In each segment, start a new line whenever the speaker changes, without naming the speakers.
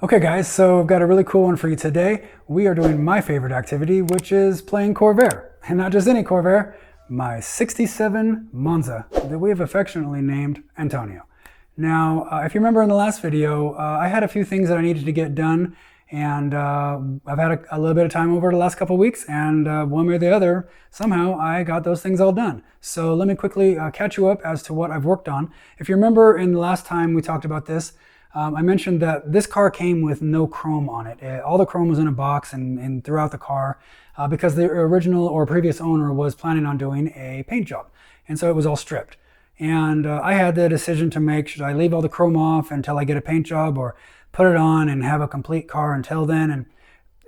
Okay guys, so I've got a really cool one for you today. We are doing my favorite activity, which is playing Corvair. And not just any Corvair, my 67 Monza that we have affectionately named Antonio. Now, if you remember in the last video, I had a few things that I needed to get done, and I've had a little bit of time over the last couple of weeks, and one way or the other, somehow I got those things all done. So let me quickly catch you up as to what I've worked on. If you remember in the last time we talked about this, I mentioned that this car came with no chrome on it. All the chrome was in a box and throughout the car because the original or previous owner was planning on doing a paint job. And so it was all stripped. And I had the decision to make, should I leave all the chrome off until I get a paint job, or put it on and have a complete car until then? And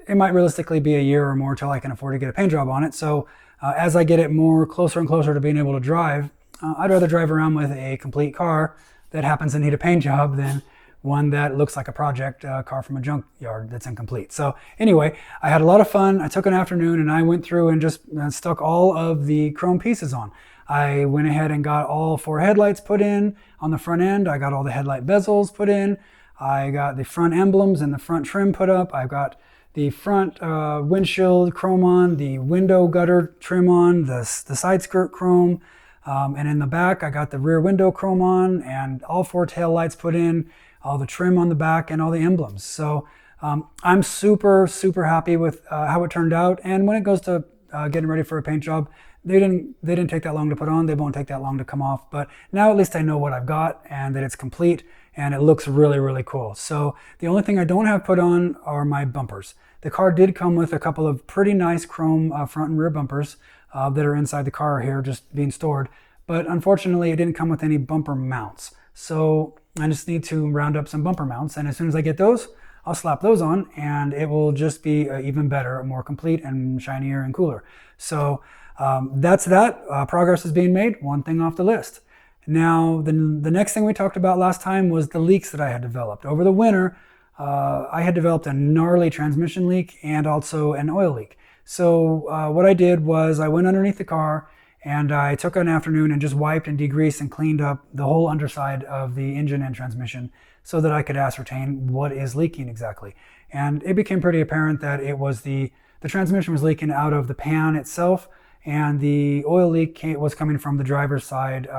it might realistically be a year or more till I can afford to get a paint job on it. So as I get it more closer and closer to being able to drive, I'd rather drive around with a complete car that happens to need a paint job than one that looks like a project car from a junkyard that's incomplete. So anyway, I had a lot of fun. I took an afternoon and I went through and just stuck all of the chrome pieces on. I went ahead and got all 4 headlights put in on the front end. I got all the headlight bezels put in. I got the front emblems and the front trim put up. I've got the front windshield chrome on, the window gutter trim on, the side skirt chrome. And in the back, I got the rear window chrome on and all 4 tail lights put in, all the trim on the back and all the emblems. So I'm super happy with how it turned out. And when it goes to getting ready for a paint job, they didn't take that long to put on. They won't take that long to come off. But now at least I know what I've got and that it's complete and it looks really cool. So the only thing I don't have put on are my bumpers. The car did come with a couple of pretty nice chrome front and rear bumpers that are inside the car here just being stored. But unfortunately, it didn't come with any bumper mounts. So I just need to round up some bumper mounts, and as soon as I get those, I'll slap those on and it will just be even better, more complete and shinier and cooler. So that's that. Progress is being made, one thing off the list. Now, the next thing we talked about last time was the leaks that I had developed. Over the winter, I had developed a gnarly transmission leak and also an oil leak. So what I did was I went underneath the car and I took an afternoon and just wiped and degreased and cleaned up the whole underside of the engine and transmission so that I could ascertain what is leaking exactly. And it became pretty apparent that it was the transmission was leaking out of the pan itself, and the oil leak was coming from the driver's side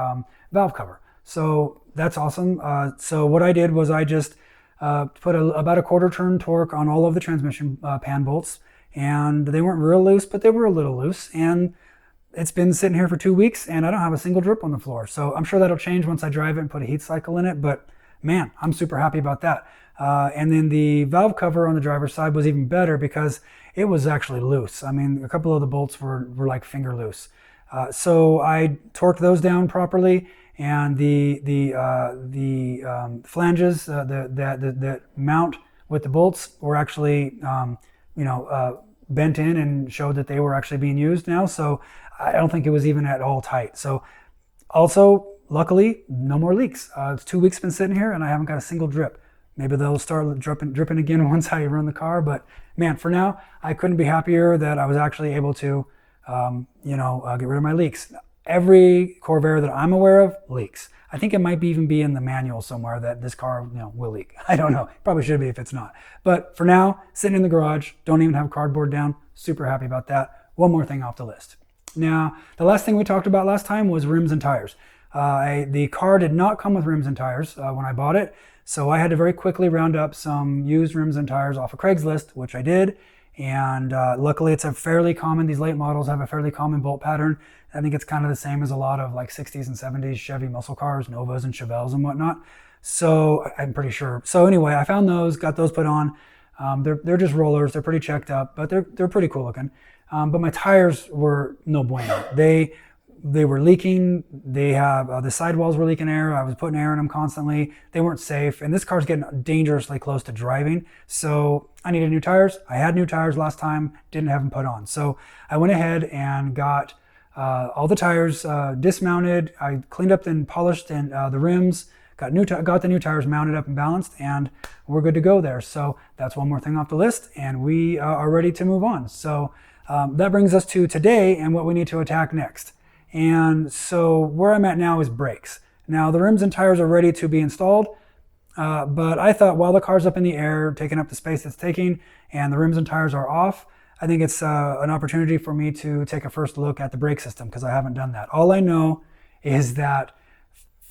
valve cover. So that's awesome. So what I did was I just put about a 1/4 turn torque on all of the transmission pan bolts, and they weren't real loose, but they were a little loose. And it's been sitting here for 2 weeks and I don't have a single drip on the floor. So I'm sure that'll change once I drive it and put a heat cycle in it, but man, I'm super happy about that. And then the valve cover on the driver's side was even better because it was actually loose. I mean, a couple of the bolts were like finger loose. So I torqued those down properly, and the flanges that mount with the bolts were actually, bent in and showed that they were actually being used now. So I don't think it was even at all tight. So also, luckily, no more leaks. It's 2 weeks been sitting here and I haven't got a single drip. Maybe they'll start dripping again once I run the car. But man, for now, I couldn't be happier that I was actually able to, get rid of my leaks. Every Corvair that I'm aware of leaks. I think it might even be in the manual somewhere that this car, will leak. I don't know. Probably should be if it's not. But for now, sitting in the garage, don't even have cardboard down. Super happy about that. One more thing off the list. Now, the last thing we talked about last time was rims and tires. The car did not come with rims and tires when I bought it, so I had to very quickly round up some used rims and tires off of Craigslist, which I did. And luckily, it's a fairly common, these late models have a fairly common bolt pattern. I think it's kind of the same as a lot of like 60s and 70s Chevy muscle cars, Novas and Chevelles and whatnot. So I'm pretty sure. So anyway, I found those, got those put on. They're just rollers. They're pretty checked up, but they're pretty cool looking. But my tires were no bueno. They were leaking. They have the sidewalls were leaking air. I was putting air in them constantly. They weren't safe, and this car's getting dangerously close to driving. So I needed new tires. I had new tires last time, didn't have them put on. So I went ahead and got all the tires dismounted. I cleaned up and polished and the rims. Got the new tires mounted up and balanced, and we're good to go there. So that's one more thing off the list, and we are ready to move on. So that brings us to today and what we need to attack next. And so where I'm at now is brakes. Now the rims and tires are ready to be installed. But I thought while the car's up in the air, taking up the space it's taking, and the rims and tires are off, I think it's an opportunity for me to take a first look at the brake system, because I haven't done that. All I know is that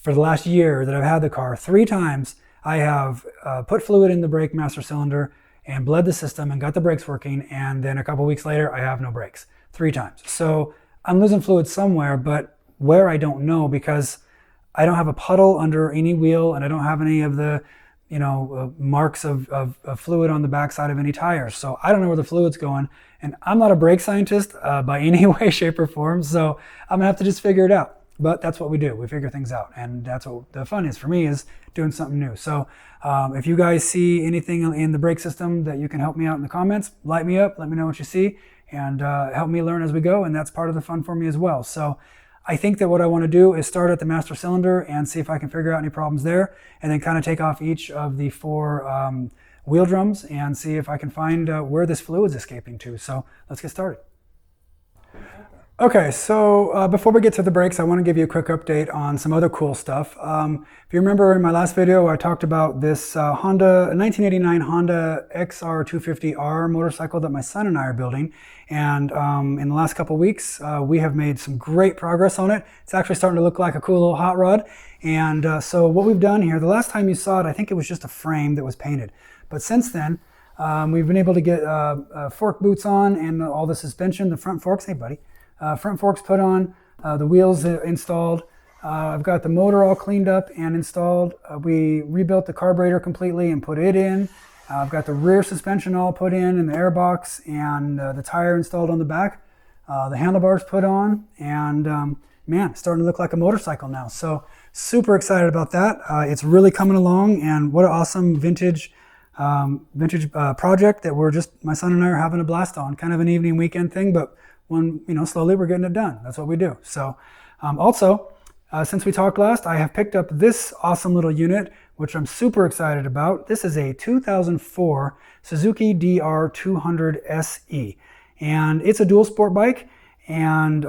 for the last year that I've had the car, 3 times I have put fluid in the brake master cylinder and bled the system and got the brakes working, and then a couple weeks later I have no brakes. 3 times. So I'm losing fluid somewhere, but where I don't know, because I don't have a puddle under any wheel, and I don't have any of the marks of fluid on the backside of any tires. So I don't know where the fluid's going, and I'm not a brake scientist by any way, shape, or form, so I'm gonna have to just figure it out. But that's what we do. We figure things out, and that's what the fun is for me, is doing something new. So if you guys see anything in the brake system that you can help me out in the comments, light me up, let me know what you see, and help me learn as we go, and that's part of the fun for me as well. So I think that what I want to do is start at the master cylinder and see if I can figure out any problems there, and then kind of take off each of the 4 wheel drums and see if I can find where this fluid's escaping to. So let's get started. Okay, so before we get to the brakes, I want to give you a quick update on some other cool stuff. If you remember in my last video, I talked about this 1989 Honda XR250R motorcycle that my son and I are building. And in the last couple weeks, we have made some great progress on it. It's actually starting to look like a cool little hot rod. And so what we've done here, the last time you saw it, I think it was just a frame that was painted. But since then, we've been able to get fork boots on, and all the suspension, the front forks, hey buddy, front forks put on, the wheels installed. I've got the motor all cleaned up and installed. We rebuilt the carburetor completely and put it in. I've got the rear suspension all put in the airbox, and the tire installed on the back. The handlebars put on, and man, it's starting to look like a motorcycle now. So super excited about that. It's really coming along, and what an awesome vintage project that my son and I are having a blast on. Kind of an evening weekend thing, but slowly we're getting it done. That's what we do. So since we talked last, I have picked up this awesome little unit, which I'm super excited about. This is a 2004 Suzuki DR200 SE, and it's a dual sport bike, and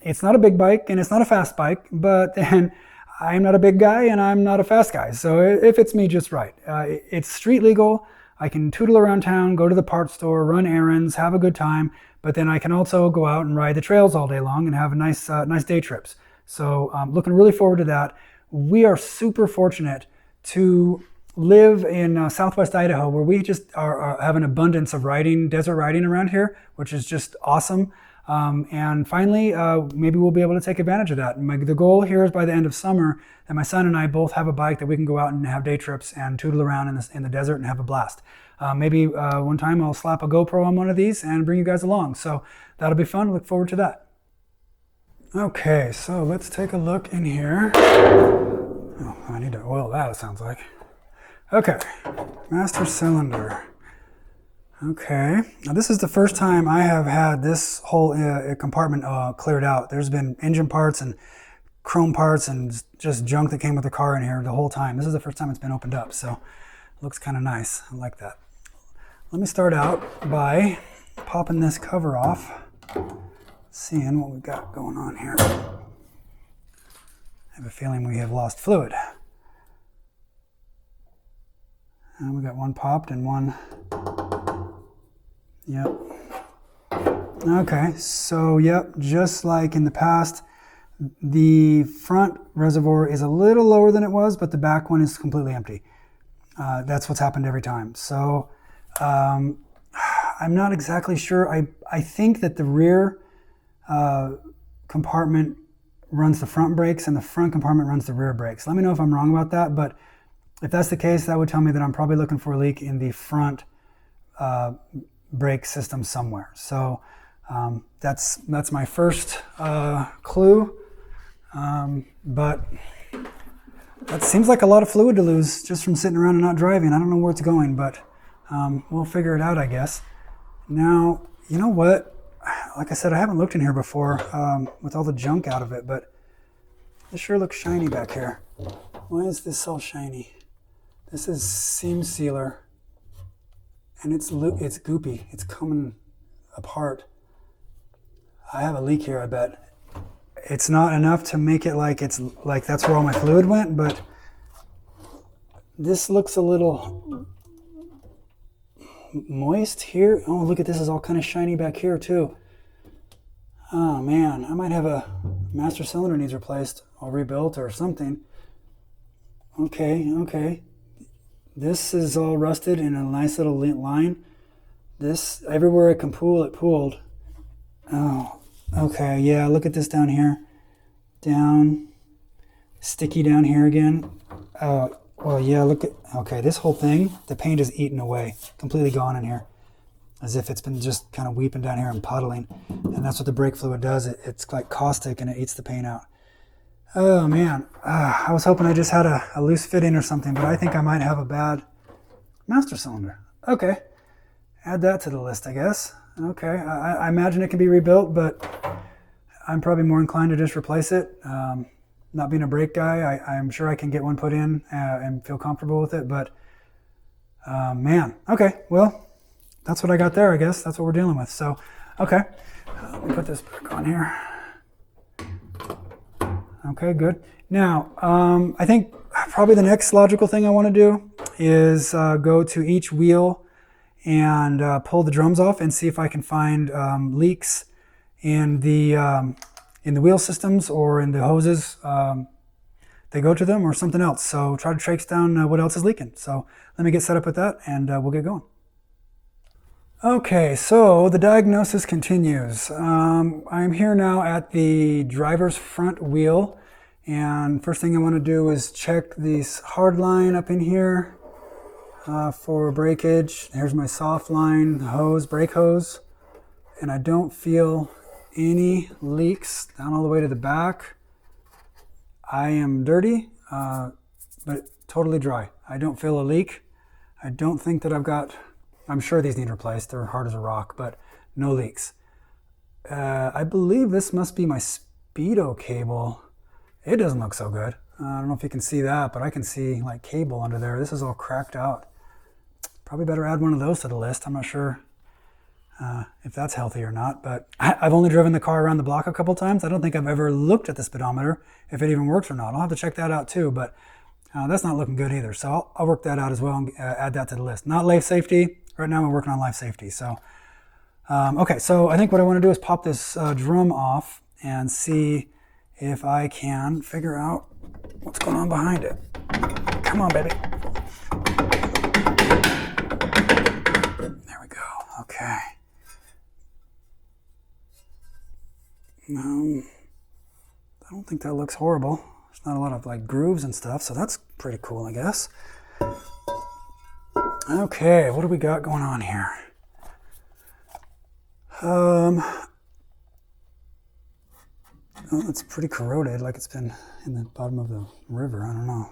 it's not a big bike and it's not a fast bike, but then I'm not a big guy and I'm not a fast guy, so it fits me just right. It's street legal. I can tootle around town, go to the parts store, run errands, have a good time, but then I can also go out and ride the trails all day long and have a nice day trips. So I'm looking really forward to that. We are super fortunate to live in southwest Idaho, where we just have an abundance of desert riding around here, which is just awesome. And finally, maybe we'll be able to take advantage of that. And the goal here is by the end of summer that my son and I both have a bike that we can go out and have day trips and tootle around in the desert and have a blast. Maybe one time I'll slap a GoPro on one of these and bring you guys along. So that'll be fun. Look forward to that. Okay, so let's take a look in here. Oh, I need to oil that, it sounds like. Okay, master cylinder. Okay, now this is the first time I have had this whole compartment cleared out. There's been engine parts and chrome parts and just junk that came with the car in here the whole time. This is the first time it's been opened up, so it looks kind of nice. I like that. Let me start out by popping this cover off, seeing what we've got going on here. I have a feeling we have lost fluid. And we got one popped and one. Yep. Okay, so yep, just like in the past, the front reservoir is a little lower than it was, but the back one is completely empty. That's what's happened every time. So I'm not exactly sure. I think that the rear compartment runs the front brakes and the front compartment runs the rear brakes. Let me know if I'm wrong about that, but if that's the case, that would tell me that I'm probably looking for a leak in the front brake system somewhere. So that's my first clue, but that seems like a lot of fluid to lose just from sitting around and not driving. I don't know where it's going, but we'll figure it out, I guess. Now, you know what? Like I said, I haven't looked in here before with all the junk out of it, but this sure looks shiny back here. Why is this so shiny? This is seam sealer, and it's goopy. It's coming apart. I have a leak here, I bet. It's not enough to make it like that's where all my fluid went, but This looks a little moist here. Oh, look at this, is all kind of shiny back here too. Oh man, I might have a master cylinder needs replaced or rebuilt or something. Okay. This is all rusted in a nice little line. This, everywhere I can pool, it pooled. Oh, okay, yeah, look at this down here. Down, sticky down here again. Oh, well, yeah, look at, okay, this whole thing, the paint is eaten away, completely gone in here. As if it's been just kind of weeping down here and puddling. And that's what the brake fluid does. It's like caustic and it eats the paint out. Oh man, I was hoping I just had a loose fitting or something, but I think I might have a bad master cylinder. Okay, add that to the list, I guess. Okay, I imagine it can be rebuilt, but I'm probably more inclined to just replace it. Not being a brake guy, I'm sure I can get one put in and feel comfortable with it, but man, okay, well, that's what I got there, I guess. That's what we're dealing with. So, okay, let me put this back on here. Okay, good. Now, I think probably the next logical thing I want to do is go to each wheel and pull the drums off and see if I can find leaks in the wheel systems or in the hoses they go to them or something else. So try to trace down what else is leaking. So let me get set up with that and we'll get going. Okay, so the diagnosis continues. I'm here now at the driver's front wheel, and first thing I want to do is check this hard line up in here for breakage. Here's my soft line hose, brake hose, and I don't feel any leaks down all the way to the back. I am dirty, but totally dry. I don't feel a leak. I don't think that I've got, I'm sure these need replaced. They're hard as a rock, but no leaks. I believe this must be my speedo cable. It doesn't look so good. I don't know if you can see that, but I can see like cable under there. This is all cracked out. Probably better add one of those to the list. I'm not sure if that's healthy or not, but I've only driven the car around the block a couple times. I don't think I've ever looked at the speedometer, if it even works or not. I'll have to check that out too, but that's not looking good either. So I'll work that out as well and add that to the list. Not life safety. Right now we're working on life safety. So, okay, so I think what I want to do is pop this drum off and see if I can figure out what's going on behind it. Come on, baby. There we go. Okay. I don't think that looks horrible. There's not a lot of like grooves and stuff, so that's pretty cool, I guess. Okay, what do we got going on here? Well, it's pretty corroded, like it's been in the bottom of the river. I don't know.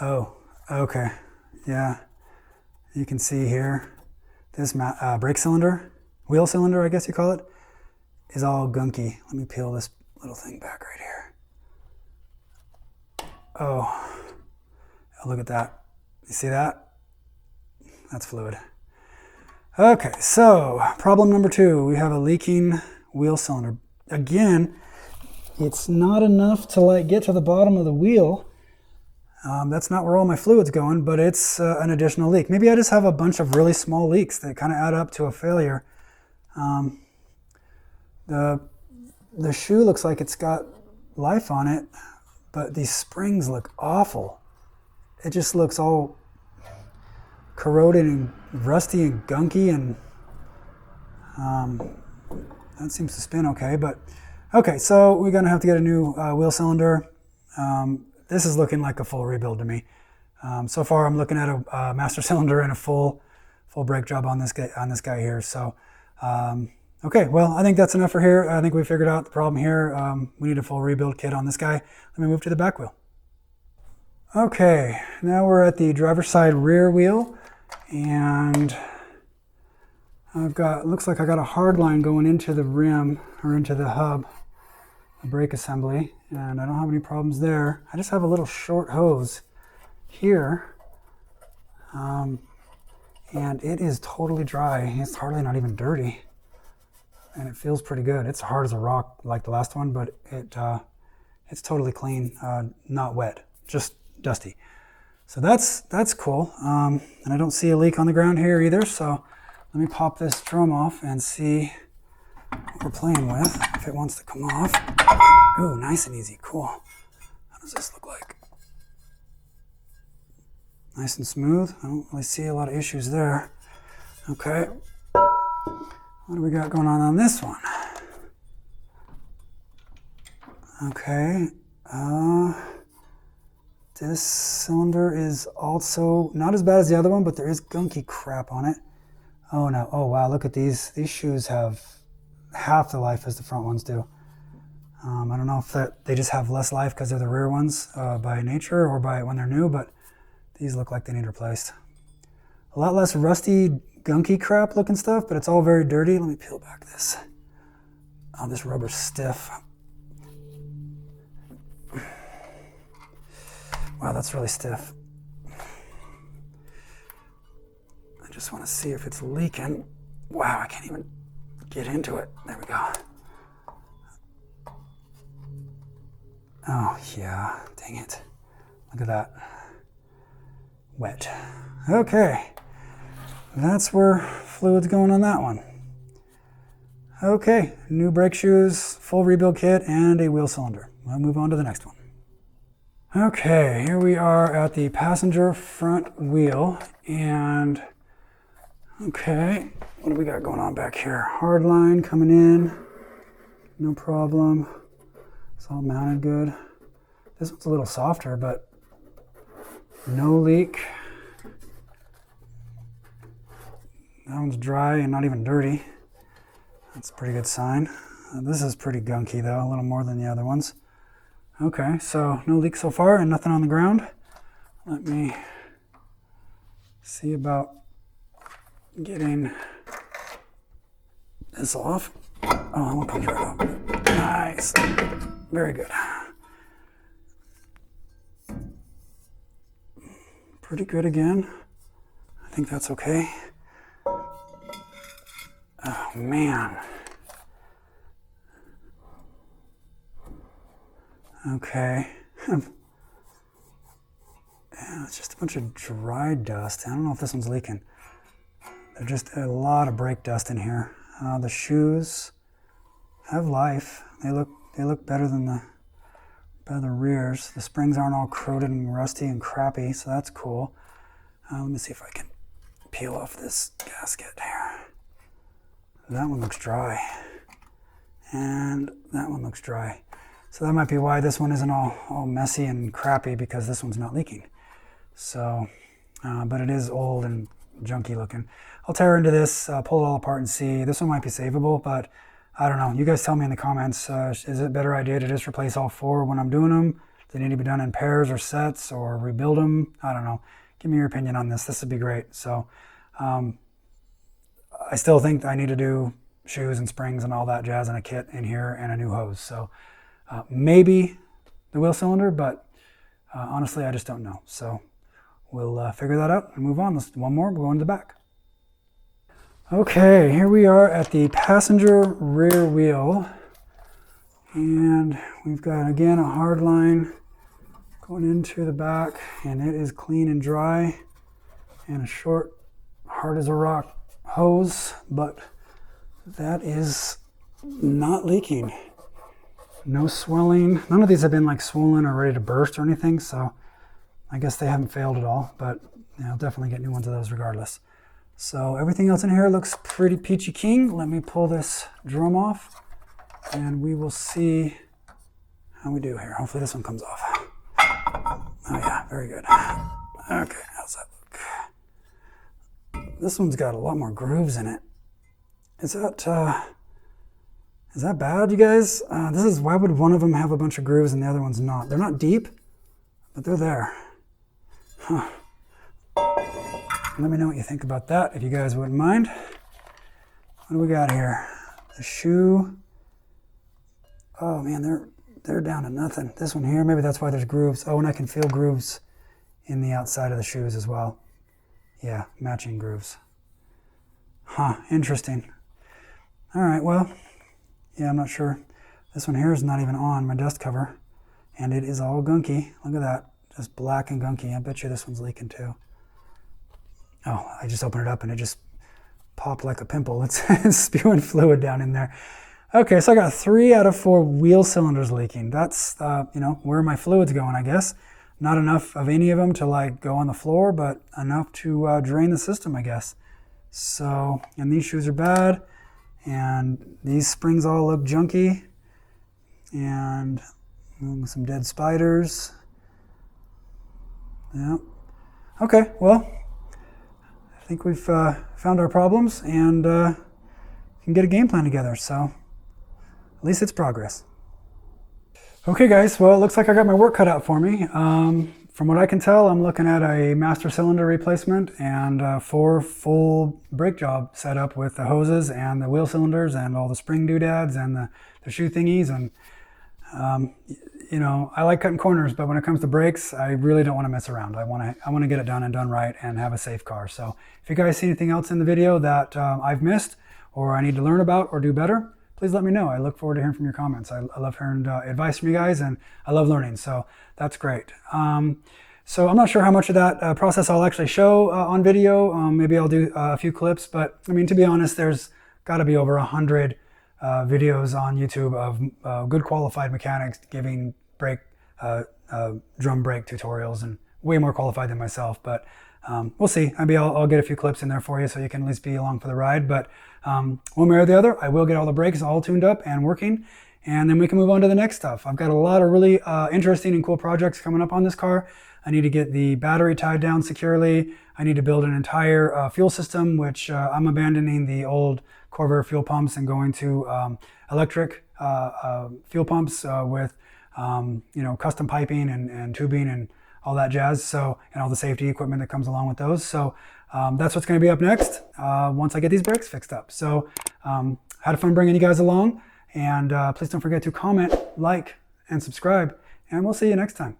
Oh, okay. Yeah, you can see here, this brake cylinder, wheel cylinder, I guess you call it, is all gunky. Let me peel this little thing back right here. Oh, look at that. You see that? That's fluid. Okay, so problem number 2, we have a leaking wheel cylinder. Again, it's not enough to like get to the bottom of the wheel. That's not where all my fluid's going, but it's an additional leak. Maybe I just have a bunch of really small leaks that kind of add up to a failure. The shoe looks like it's got life on it, but these springs look awful. It just looks all corroded and rusty and gunky, and that seems to spin okay. But okay, so we're gonna have to get a new wheel cylinder. This is looking like a full rebuild to me. So far, I'm looking at a master cylinder and a full brake job on this guy here. So okay, well, I think that's enough for here. I think we figured out the problem here. We need a full rebuild kit on this guy. Let me move to the back wheel. Okay, now we're at the driver's side rear wheel, and I've got, looks like I got a hard line going into the rim or into the hub, the brake assembly, and I don't have any problems there. I just have a little short hose here, and it is totally dry. It's hardly not even dirty, and it feels pretty good. It's hard as a rock like the last one, but it's totally clean, not wet, just dusty. So that's cool. And I don't see a leak on the ground here either. So let me pop this drum off and see what we're playing with, if it wants to come off. Ooh, nice and easy, cool. How does this look like? Nice and smooth. I don't really see a lot of issues there. Okay. What do we got going on this one? Okay. This cylinder is also not as bad as the other one, but there is gunky crap on it. Oh no, oh wow, look at these. These shoes have half the life as the front ones do. I don't know if they just have less life because they're the rear ones by nature or by when they're new, but these look like they need replaced. A lot less rusty, gunky crap looking stuff, but it's all very dirty. Let me peel back this. Oh, this rubber's stiff. Wow, that's really stiff. I just want to see if it's leaking. Wow, I can't even get into it. There we go. Oh, yeah, dang it. Look at that. Wet. Okay, that's where fluid's going on that one. Okay, new brake shoes, full rebuild kit, and a wheel cylinder. We'll move on to the next one. Okay, here we are at the passenger front wheel, and okay, what do we got going on back here? Hard line coming in, no problem. It's all mounted good. This one's a little softer, but no leak. That one's dry and not even dirty. That's a pretty good sign. This is pretty gunky though, a little more than the other ones. Okay, so no leak so far and nothing on the ground. Let me see about getting this off. Oh, that one comes right off. Nice. Very good. Pretty good again. I think that's okay. Oh, man. Okay. Yeah, it's just a bunch of dry dust. I don't know if this one's leaking. There's just a lot of brake dust in here. The shoes have life. They look better than the rears. The springs aren't all corroded and rusty and crappy, so that's cool. Let me see if I can peel off this gasket here. That one looks dry. And that one looks dry. So that might be why this one isn't all messy and crappy, because this one's not leaking. So, but it is old and junky looking. I'll tear into this, pull it all apart and see. This one might be savable, but I don't know. You guys tell me in the comments, is it a better idea to just replace all four when I'm doing them? Do they need to be done in pairs or sets or rebuild them? I don't know. Give me your opinion on this. This would be great. So I still think I need to do shoes and springs and all that jazz in a kit in here and a new hose. So maybe the wheel cylinder, but honestly, I just don't know. So we'll figure that out and move on. Let's do one more. We'll go into the back. Okay, here we are at the passenger rear wheel. And we've got, again, a hard line going into the back, and it is clean and dry, and a short, hard as a rock hose, but that is not leaking. No swelling. None of these have been like swollen or ready to burst or anything, so I guess they haven't failed at all, but I'll definitely get new ones of those regardless. So everything else in here looks pretty peachy keen. Let me pull this drum off and we will see how we do here. Hopefully this one comes off. Oh yeah, very good. Okay, how's that look? This one's got a lot more grooves in it. Is that bad, you guys? Why would one of them have a bunch of grooves and the other one's not? They're not deep, but they're there. Huh. Let me know what you think about that, if you guys wouldn't mind. What do we got here? The shoe. Oh man, they're down to nothing. This one here, maybe that's why there's grooves. Oh, and I can feel grooves in the outside of the shoes as well. Yeah, matching grooves. Huh, interesting. All right, well, yeah, I'm not sure. This one here is not even on my dust cover, and it is all gunky. Look at that. just black and gunky. I bet you this one's leaking too. Oh, I just opened it up and it just popped like a pimple. It's spewing fluid down in there. Okay, so I got 3 out of 4 wheel cylinders leaking. That's, you know, where my fluid's going, I guess. Not enough of any of them to like go on the floor, but enough to drain the system, I guess. So, and these shoes are bad, and these springs all look junky, and some dead spiders. Yeah. Okay, well, I think we've found our problems and can get a game plan together, so at least it's progress. Okay guys, well it looks like I got my work cut out for me. From what I can tell, I'm looking at a master cylinder replacement and 4 full brake job set up with the hoses and the wheel cylinders and all the spring doodads and the shoe thingies. And you know, I like cutting corners, but when it comes to brakes, I really don't want to mess around. I want to get it done and done right and have a safe car. So if you guys see anything else in the video that I've missed or I need to learn about or do better, please let me know. I look forward to hearing from your comments. I love hearing advice from you guys, and I love learning, so that's great. So I'm not sure how much of that process I'll actually show on video. Maybe I'll do a few clips, but I mean, to be honest, there's got to be over 100 videos on YouTube of good qualified mechanics giving drum brake tutorials, and way more qualified than myself, but we'll see. Maybe I'll get a few clips in there for you so you can at least be along for the ride. But one way or the other, I will get all the brakes all tuned up and working, and then we can move on to the next stuff. I've got a lot of really interesting and cool projects coming up on this car. I need to get the battery tied down securely. I need to build an entire fuel system, which I'm abandoning the old Corvair fuel pumps and going to electric fuel pumps with you know, custom piping and tubing and all that jazz, so, and all the safety equipment that comes along with those. So that's what's going to be up next once I get these brakes fixed up. So had fun bringing you guys along, and please don't forget to comment, like, and subscribe, and we'll see you next time.